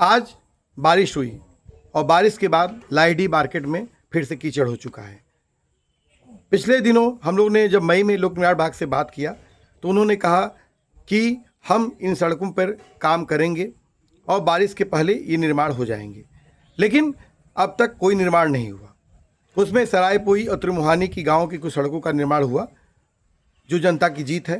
आज बारिश हुई और बारिश के बाद लाइडी मार्केट में फिर से कीचड़ हो चुका है। पिछले दिनों हम लोग ने जब मई में लोक निर्माण विभाग से बात किया तो उन्होंने कहा कि हम इन सड़कों पर काम करेंगे और बारिश के पहले ये निर्माण हो जाएंगे, लेकिन अब तक कोई निर्माण नहीं हुआ। उसमें सरायपुई और त्रिमुहानी की गांव की कुछ सड़कों का निर्माण हुआ, जो जनता की जीत है।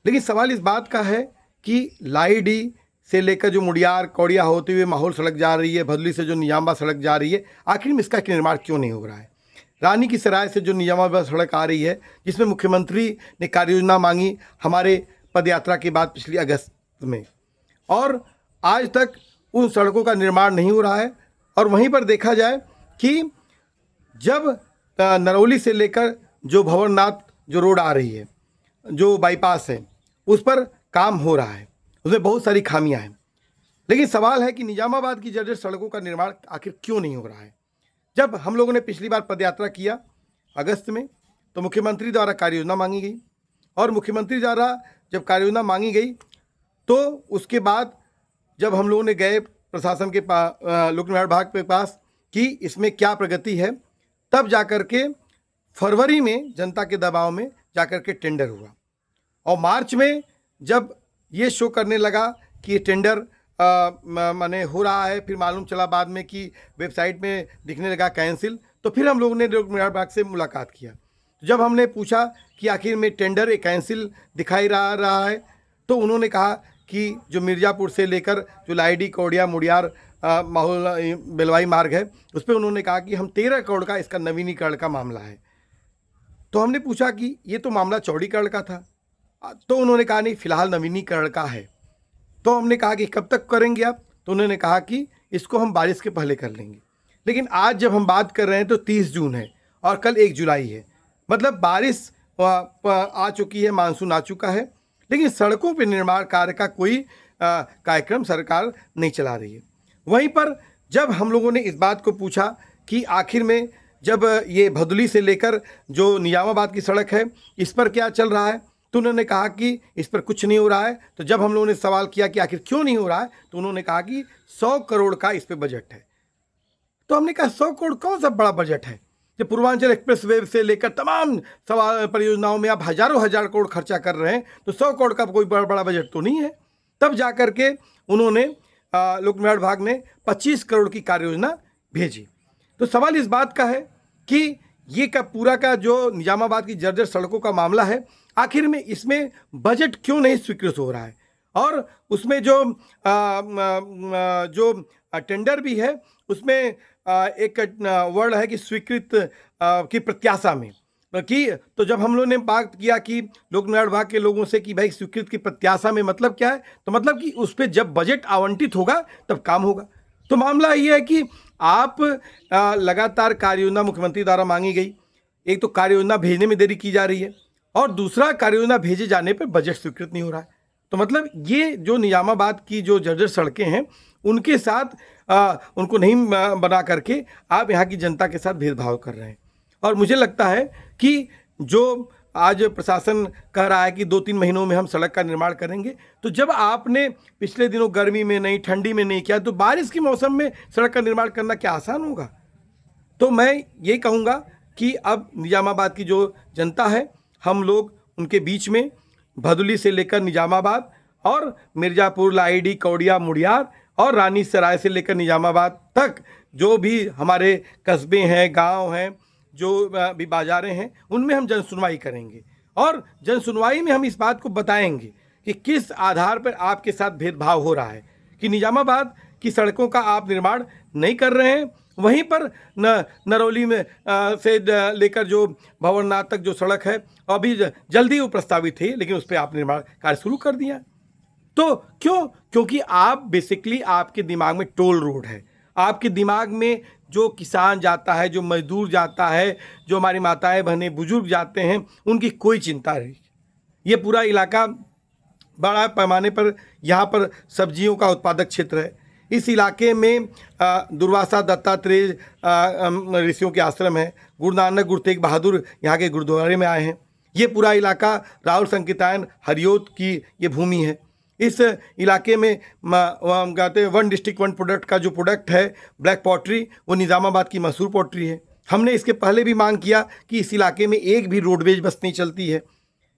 लेकिन सवाल इस बात का है कि लाइडी से लेकर जो मुड़ियार कौड़िया होते हुए माहौल सड़क जा रही है, भदोली से जो निजामाबाद सड़क जा रही है, आखिर में इसका निर्माण क्यों नहीं हो रहा है? रानी की सराय से जो निजामाबाद सड़क आ रही है, जिसमें मुख्यमंत्री ने कार्ययोजना मांगी हमारे पदयात्रा के बाद पिछली अगस्त में, और आज तक उन सड़कों का निर्माण नहीं हो रहा है। और वहीं पर देखा जाए कि जब नरौली से लेकर जो भंवरनाथ जो रोड आ रही है, जो बाईपास है, उस पर काम हो रहा है, उसमें बहुत सारी खामियां हैं। लेकिन सवाल है कि निजामाबाद की जर्जर सड़कों का निर्माण आखिर क्यों नहीं हो रहा है? जब हम लोगों ने पिछली बार पदयात्रा किया अगस्त में, तो मुख्यमंत्री द्वारा कार्ययोजना मांगी गई, और मुख्यमंत्री द्वारा जब कार्ययोजना मांगी गई तो उसके बाद जब हम लोगों ने गए प्रशासन के लोक निर्माण विभाग के पास कि इसमें क्या प्रगति है, तब जाकर के फरवरी में जनता के दबाव में जाकर के टेंडर हुआ। और मार्च में जब ये शो करने लगा कि ये टेंडर माने हो रहा है, फिर मालूम चला बाद में कि वेबसाइट में दिखने लगा कैंसिल, तो फिर हम लोगों ने लोक निर्माण विभाग से मुलाकात किया। जब हमने पूछा कि आखिर में टेंडर कैंसिल दिखाई रहा है, तो उन्होंने कहा कि जो मिर्ज़ापुर से लेकर जो लाइडी कौड़िया मुड़ियार माहौल बेलवाई मार्ग है, उस पर उन्होंने कहा कि हम 13 करोड़ का इसका नवीनीकरण का मामला है। तो हमने पूछा कि ये तो मामला चौड़ीकरण का था, तो उन्होंने कहा नहीं, फिलहाल नवीनीकरण का है। तो हमने कहा कि कब तक करेंगे आप? तो उन्होंने कहा कि इसको हम बारिश के पहले कर लेंगे। लेकिन आज जब हम बात कर रहे हैं तो 30 जून है और कल 1 जुलाई है, मतलब बारिश आ चुकी है, मानसून आ चुका है, लेकिन सड़कों पर निर्माण कार्य का कोई कार्यक्रम सरकार नहीं चला रही है। वहीं पर जब हम लोगों ने इस बात को पूछा कि आखिर में जब ये भदोली से लेकर जो निजामाबाद की सड़क है, इस पर क्या चल रहा है, तो उन्होंने कहा कि इस पर कुछ नहीं हो रहा है। तो जब हम लोगों ने सवाल किया कि आखिर क्यों नहीं हो रहा है, तो उन्होंने कहा कि 100 करोड़ का इस पर बजट है। तो हमने कहा 100 करोड़ कौन सा बड़ा बजट है? जब पूर्वांचल एक्सप्रेस वे से लेकर तमाम परियोजनाओं में आप हजारों हजार करोड़ खर्चा कर रहे हैं, तो 100 करोड़ का कोई बड़ा बजट तो नहीं है। तब जा कर के उन्होंने लोक निर्माण विभाग ने 25 करोड़ की कार्ययोजना भेजी। तो सवाल इस बात का है कि ये का पूरा का जो निजामाबाद की जर्जर सड़कों का मामला है, आखिर में इसमें बजट क्यों नहीं स्वीकृत हो रहा है? और उसमें जो टेंडर भी है, उसमें एक वर्ड है कि स्वीकृत की प्रत्याशा में कि, तो जब हम लोगों ने बात किया कि लोक निर्माण विभाग के लोगों से कि भाई स्वीकृत की प्रत्याशा में मतलब क्या है, तो मतलब कि उस पर जब बजट आवंटित होगा तब काम होगा। तो मामला ये है कि आप लगातार कार्ययोजना मुख्यमंत्री द्वारा मांगी गई, एक तो कार्ययोजना भेजने में देरी की जा रही है, और दूसरा कार्ययोजना भेजे जाने पर बजट स्वीकृत नहीं हो रहा है। तो मतलब ये जो निजामाबाद की जो जर्जर सड़कें हैं, उनके साथ उनको नहीं बना करके आप यहाँ की जनता के साथ भेदभाव कर रहे हैं। और मुझे लगता है कि जो आज प्रशासन कह रहा है कि 2-3 महीनों में हम सड़क का निर्माण करेंगे, तो जब आपने पिछले दिनों गर्मी में नहीं, ठंडी में नहीं किया, तो बारिश के मौसम में सड़क का निर्माण करना क्या आसान होगा? तो मैं ये कहूँगा कि अब निजामाबाद की जो जनता है, हम लोग उनके बीच में भदोली से लेकर निजामाबाद और मिर्ज़ापुर, लाइडी, कौड़िया, मुड़ियार और रानी सराय से लेकर निजामाबाद तक जो भी हमारे कस्बे हैं, गांव हैं, जो भी बाज़ारें हैं, उनमें हम जनसुनवाई करेंगे। और जनसुनवाई में हम इस बात को बताएंगे कि किस आधार पर आपके साथ भेदभाव हो रहा है, कि निजामाबाद की सड़कों का आप निर्माण नहीं कर रहे हैं, वहीं पर नरौली में से लेकर जो भंवरनाथ तक जो सड़क है, अभी जल्दी वो प्रस्तावित है, लेकिन उस पर आप निर्माण कार्य शुरू कर दिया। तो क्यों? क्योंकि आप बेसिकली आपके दिमाग में टोल रोड है, आपके दिमाग में जो किसान जाता है, जो मजदूर जाता है, जो हमारी माताएं बहनें बुजुर्ग जाते हैं, उनकी कोई चिंता नहीं। ये पूरा इलाका बड़ा पैमाने पर यहाँ पर सब्जियों का उत्पादक क्षेत्र है। इस इलाके में दुर्वासा दत्तात्रेय ऋषियों के आश्रम है, गुरु नानक गुरु तेग बहादुर यहाँ के गुरुद्वारे में आए हैं। ये पूरा इलाका राहुल संकीर्तन हरियोत की ये भूमि है। इस इलाके में हम कहते हैं वन डिस्ट्रिक्ट वन प्रोडक्ट का जो प्रोडक्ट है ब्लैक पॉटरी, वो निज़ामाबाद की मशहूर पॉटरी है। हमने इसके पहले भी मांग किया कि इस इलाके में एक भी रोडवेज बस नहीं चलती है,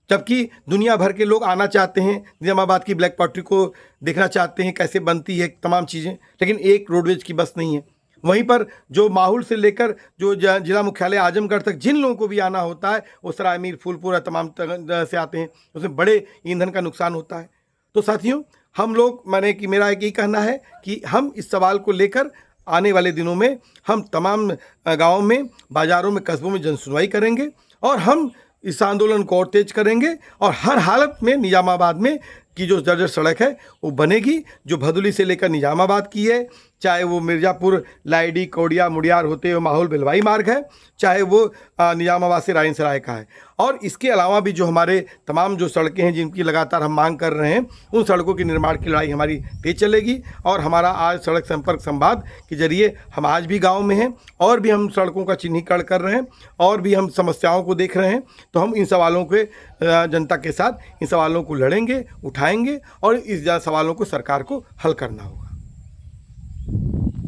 जबकि दुनिया भर के लोग आना चाहते हैं, निज़ामाबाद की ब्लैक पॉटरी को देखना चाहते हैं, कैसे बनती है तमाम चीज़ें, लेकिन एक रोडवेज की बस नहीं है। वहीं पर जो माहुल से लेकर जो जिला मुख्यालय आजमगढ़ तक जिन लोगों को भी आना होता है, वो सराय मीर, फूलपुर तमाम तरह से आते हैं, उसमें बड़े ईंधन का नुकसान होता है। तो साथियों, हम लोग मेरा एक ही कहना है कि हम इस सवाल को लेकर आने वाले दिनों में हम तमाम गाँवों में, बाज़ारों में, कस्बों में जनसुनवाई करेंगे और हम इस आंदोलन को और तेज करेंगे और हर हालत में निज़ामाबाद में की जो जर्जर सड़क है वो बनेगी, जो भदोली से लेकर निज़ामाबाद की है, चाहे वो मिर्ज़ापुर, लाइडी, कौड़िया, मुड़ियार होते हुए माहौल बेलवाई मार्ग है, चाहे वो निज़ामाबाद से रायन सराय का है। और इसके अलावा भी जो हमारे तमाम जो सड़कें हैं जिनकी लगातार हम मांग कर रहे हैं, उन सड़कों के निर्माण की लड़ाई हमारी तेज चलेगी। और हमारा आज सड़क संपर्क संवाद के जरिए हम आज भी गाँव में हैं और भी हम सड़कों का चिन्हीकरण कर रहे हैं और भी हम समस्याओं को देख रहे हैं। तो हम इन सवालों के जनता के साथ इन सवालों को लड़ेंगे, उठाएंगे और इस सवालों को सरकार को हल करना होगा।